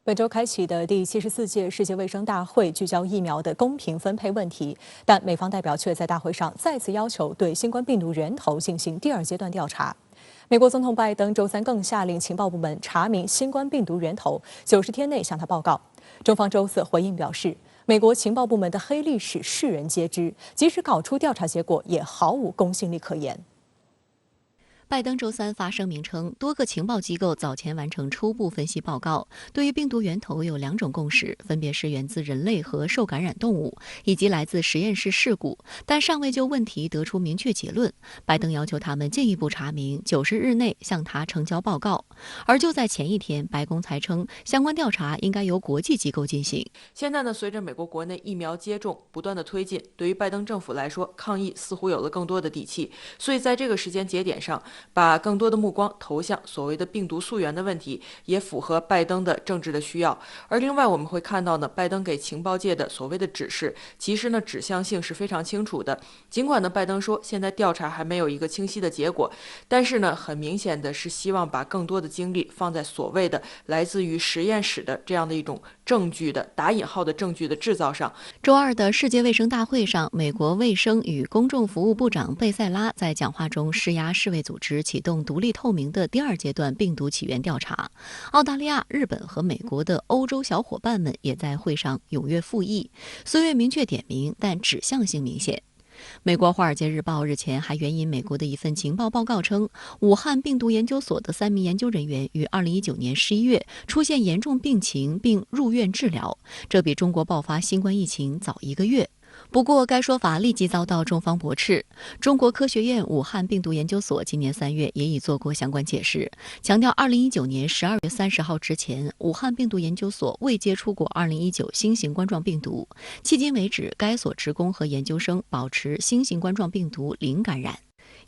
本周开启的第74届世界卫生大会聚焦疫苗的公平分配问题，但美方代表却在大会上再次要求对新冠病毒源头进行第二阶段调查。美国总统拜登周三更下令情报部门查明新冠病毒源头，90天内向他报告。中方周四回应表示，美国情报部门的黑历史世人皆知，即使搞出调查结果，也毫无公信力可言。拜登周三发声明称，多个情报机构早前完成初步分析报告，对于病毒源头有2种共识，分别是源自人类和受感染动物，以及来自实验室事故，但尚未就问题得出明确结论。拜登要求他们进一步查明，90日内向他呈交报告。而就在前一天，白宫才称相关调查应该由国际机构进行。现在呢，随着美国国内疫苗接种不断的推进，对于拜登政府来说，抗疫似乎有了更多的底气，所以在这个时间节点上，把更多的目光投向所谓的病毒溯源的问题，也符合拜登的政治的需要。而另外我们会看到呢，拜登给情报界的所谓的指示，其实呢指向性是非常清楚的。尽管呢拜登说现在调查还没有一个清晰的结果，但是呢很明显的是希望把更多的精力放在所谓的来自于实验室的这样的一种证据的打引号的证据的制造上。周二的世界卫生大会上，美国卫生与公众服务部长贝塞拉在讲话中施压世卫组织启动独立透明的第二阶段病毒起源调查。澳大利亚、日本和美国的欧洲小伙伴们也在会上踊跃附议，虽未明确点名，但指向性明显。美国《华尔街日报》日前还援引美国的一份情报报告称，武汉病毒研究所的3名研究人员于2019年11月出现严重病情并入院治疗，这比中国爆发新冠疫情早1个月。不过，该说法立即遭到中方驳斥。中国科学院武汉病毒研究所今年3月也已做过相关解释，强调2019年12月30号之前，武汉病毒研究所未接触过2019新型冠状病毒。迄今为止，该所职工和研究生保持新型冠状病毒零感染。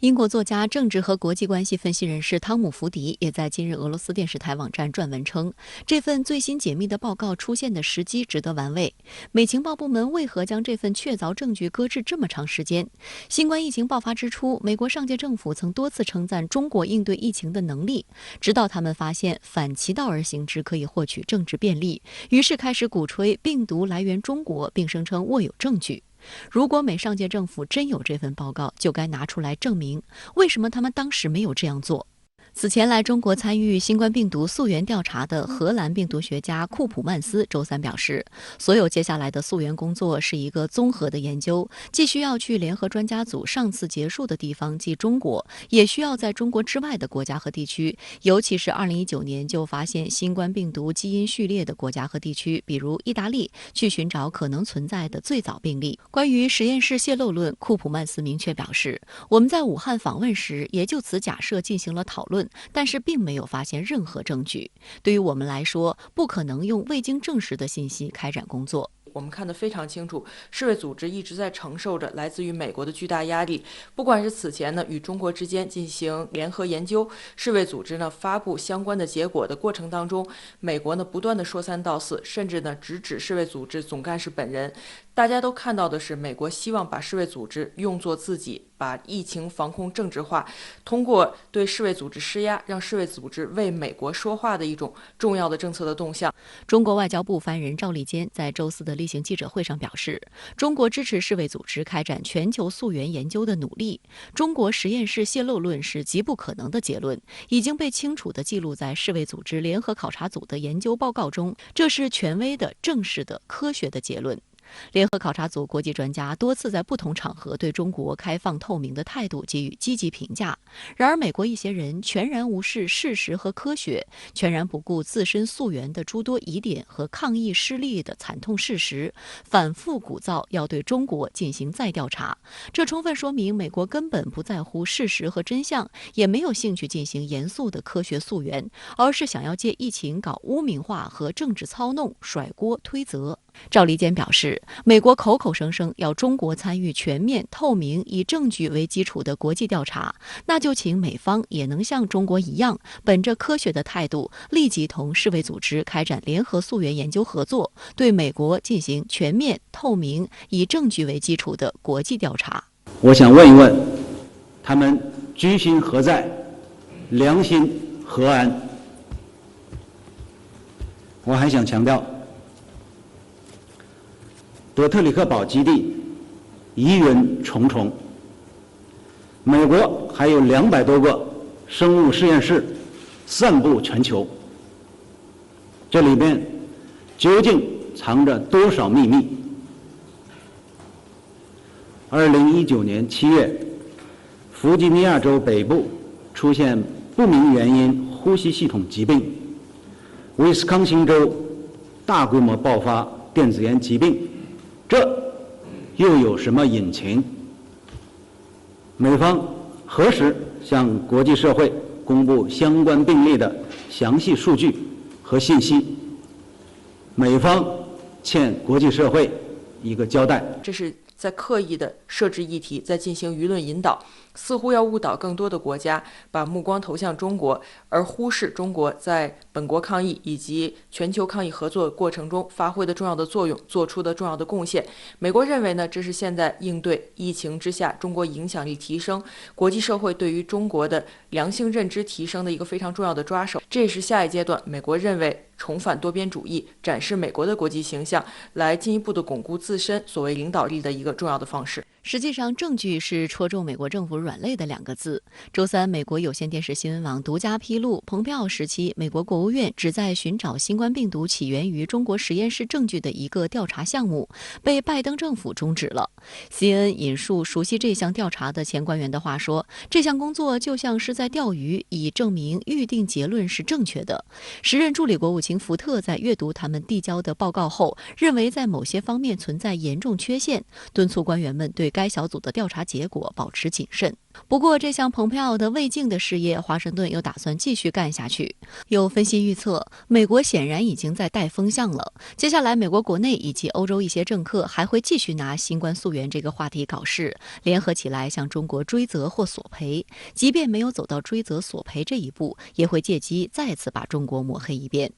英国作家、政治和国际关系分析人士汤姆·福迪也在今日俄罗斯电视台网站撰文称，这份最新解密的报告出现的时机值得玩味。美情报部门为何将这份确凿证据搁置这么长时间？新冠疫情爆发之初，美国上届政府曾多次称赞中国应对疫情的能力，直到他们发现反其道而行之可以获取政治便利，于是开始鼓吹病毒来源中国，并声称握有证据。如果美上届政府真有这份报告，就该拿出来证明，为什么他们当时没有这样做。此前来中国参与新冠病毒溯源调查的荷兰病毒学家库普曼斯周三表示，所有接下来的溯源工作是一个综合的研究，既需要去联合专家组上次结束的地方即中国，也需要在中国之外的国家和地区，尤其是2019年就发现新冠病毒基因序列的国家和地区，比如意大利，去寻找可能存在的最早病例。关于实验室泄漏论，库普曼斯明确表示，我们在武汉访问时也就此假设进行了讨论，但是并没有发现任何证据。对于我们来说，不可能用未经证实的信息开展工作。我们看得非常清楚，世卫组织一直在承受着来自于美国的巨大压力。不管是此前呢与中国之间进行联合研究，世卫组织呢发布相关的结果的过程当中，美国呢不断的说三道四，甚至呢直指世卫组织总干事本人。大家都看到的是，美国希望把世卫组织用作自己把疫情防控政治化，通过对世卫组织施压，让世卫组织为美国说话的一种重要的政策的动向。中国外交部发言人赵立坚在周四的例行记者会上表示，中国支持世卫组织开展全球溯源研究的努力。中国实验室泄漏论是极不可能的结论，已经被清楚地记录在世卫组织联合考察组的研究报告中，这是权威的、正式的、科学的结论。联合考察组国际专家多次在不同场合对中国开放透明的态度给予积极评价，然而美国一些人全然无视事实和科学，全然不顾自身溯源的诸多疑点和抗疫失利的惨痛事实，反复鼓噪要对中国进行再调查。这充分说明美国根本不在乎事实和真相，也没有兴趣进行严肃的科学溯源，而是想要借疫情搞污名化和政治操弄，甩锅推责。赵立坚表示，美国口口声声要中国参与全面、透明、以证据为基础的国际调查，那就请美方也能像中国一样，本着科学的态度，立即同世卫组织开展联合溯源研究合作，对美国进行全面、透明、以证据为基础的国际调查。我想问一问，他们居心何在？良心何安？我还想强调，德特里克堡基地疑云重重，美国还有200多个生物实验室散布全球，这里边究竟藏着多少秘密？2019年7月，弗吉尼亚州北部出现不明原因呼吸系统疾病，威斯康星州大规模爆发电子烟疾病，这又有什么隐情？美方何时向国际社会公布相关病例的详细数据和信息？美方欠国际社会一个交代。这是在刻意的设置议题，在进行舆论引导，似乎要误导更多的国家把目光投向中国，而忽视中国在本国抗疫以及全球抗疫合作过程中发挥的重要的作用，做出的重要的贡献。美国认为呢，这是现在应对疫情之下中国影响力提升，国际社会对于中国的良性认知提升的一个非常重要的抓手。这也是下一阶段美国认为重返多边主义，展示美国的国际形象，来进一步的巩固自身所谓领导力的一个重要的方式。实际上，证据是戳中美国政府软肋的2个字。周三，美国有线电视新闻网独家披露，蓬佩奥时期，美国国务院旨在寻找新冠病毒起源于中国实验室证据的一个调查项目，被拜登政府终止了。CNN 引述熟悉这项调查的前官员的话说，这项工作就像是在钓鱼，以证明预定结论是正确的。时任助理国务卿福特在阅读他们递交的报告后，认为在某些方面存在严重缺陷，敦促官员们对该小组的调查结果保持谨慎。不过，这项蓬佩奥的未竟的事业，华盛顿又打算继续干下去。有分析预测，美国显然已经在带风向了。接下来，美国国内以及欧洲一些政客还会继续拿新冠溯源这个话题搞事，联合起来向中国追责或索赔。即便没有走到追责索赔这一步，也会借机再次把中国抹黑一遍。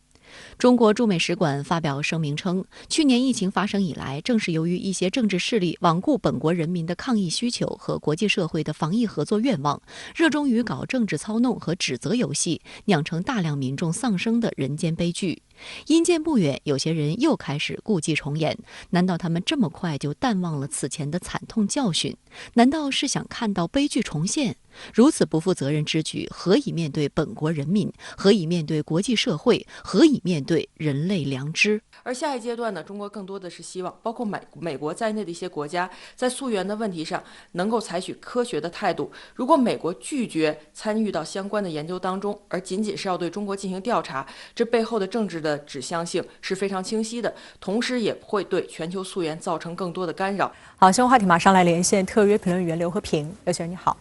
中国驻美使馆发表声明称，去年疫情发生以来，正是由于一些政治势力罔顾本国人民的抗疫需求和国际社会的防疫合作愿望，热衷于搞政治操弄和指责游戏，酿成大量民众丧生的人间悲剧。因见不远，有些人又开始故伎重演。难道他们这么快就淡忘了此前的惨痛教训？难道是想看到悲剧重现？如此不负责任之举，何以面对本国人民？何以面对国际社会？何以面对人类良知？而下一阶段呢，中国更多的是希望包括美国在内的一些国家在溯源的问题上能够采取科学的态度。如果美国拒绝参与到相关的研究当中，而仅仅是要对中国进行调查，这背后的政治的指向性是非常清晰的，同时也会对全球溯源造成更多的干扰。好，新闻话题马上来连线特约评论员刘和平。刘先生你好。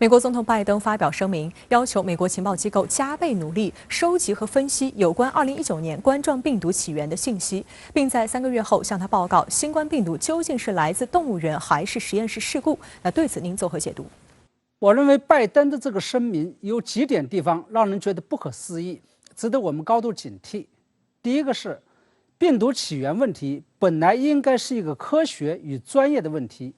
美国总统拜登发表声明，要求美国情报机构加倍努力收集和分析有关2019年冠状病毒起源的信息，并在3个月后向他报告新冠病毒究竟是来自动物园还是实验室事故。那对此您作何解读？我认为拜登的这个声明有几点地方让人觉得不可思议，值得我们高度警惕。第一个是，病毒起源问题本来应该是一个科学与专业的问题。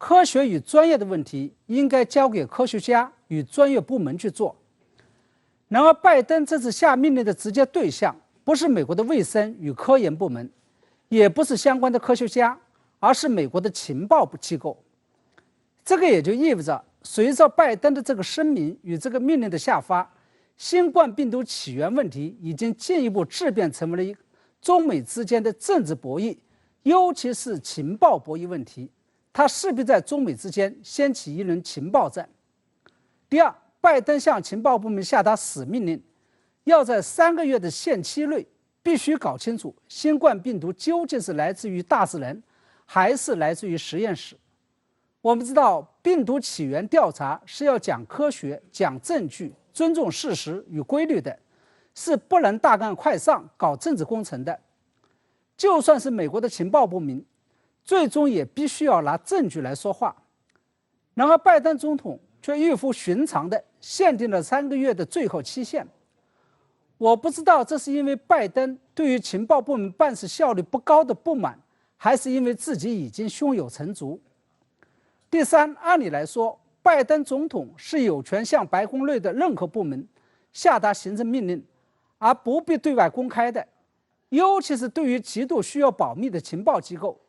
科学与专业的问题应该交给科学家与专业部门去做。然而，拜登这次下命令的直接对象不是美国的卫生与科研部门，也不是相关的科学家，而是美国的情报机构。这个也就意味着，随着拜登的这个声明与这个命令的下发，新冠病毒起源问题已经进一步质变成为了一个中美之间的政治博弈，尤其是情报博弈问题。它势必在中美之间掀起一轮情报战。第二，拜登向情报部门下达死命令，要在3个月的限期内必须搞清楚新冠病毒究竟是来自于大自然，还是来自于实验室。我们知道，病毒起源调查是要讲科学、讲证据、尊重事实与规律的，是不能大干快上、搞政治工程的。就算是美国的情报部门，最终也必须要拿证据来说话。然而，拜登总统却异乎寻常地限定了3个月的最后期限。我不知道这是因为拜登对于情报部门办事效率不高的不满，还是因为自己已经胸有成竹。第三，按理来说，拜登总统是有权向白宫内的任何部门下达行政命令，而不必对外公开的。尤其是对于极度需要保密的情报机构，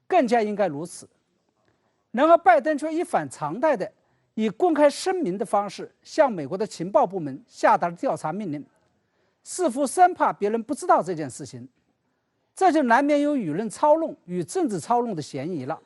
更加应该如此。然而，拜登却一反常态的以公开声明的方式向美国的情报部门下达了调查命令，似乎生怕别人不知道这件事情，这就难免有舆论操弄与政治操弄的嫌疑了。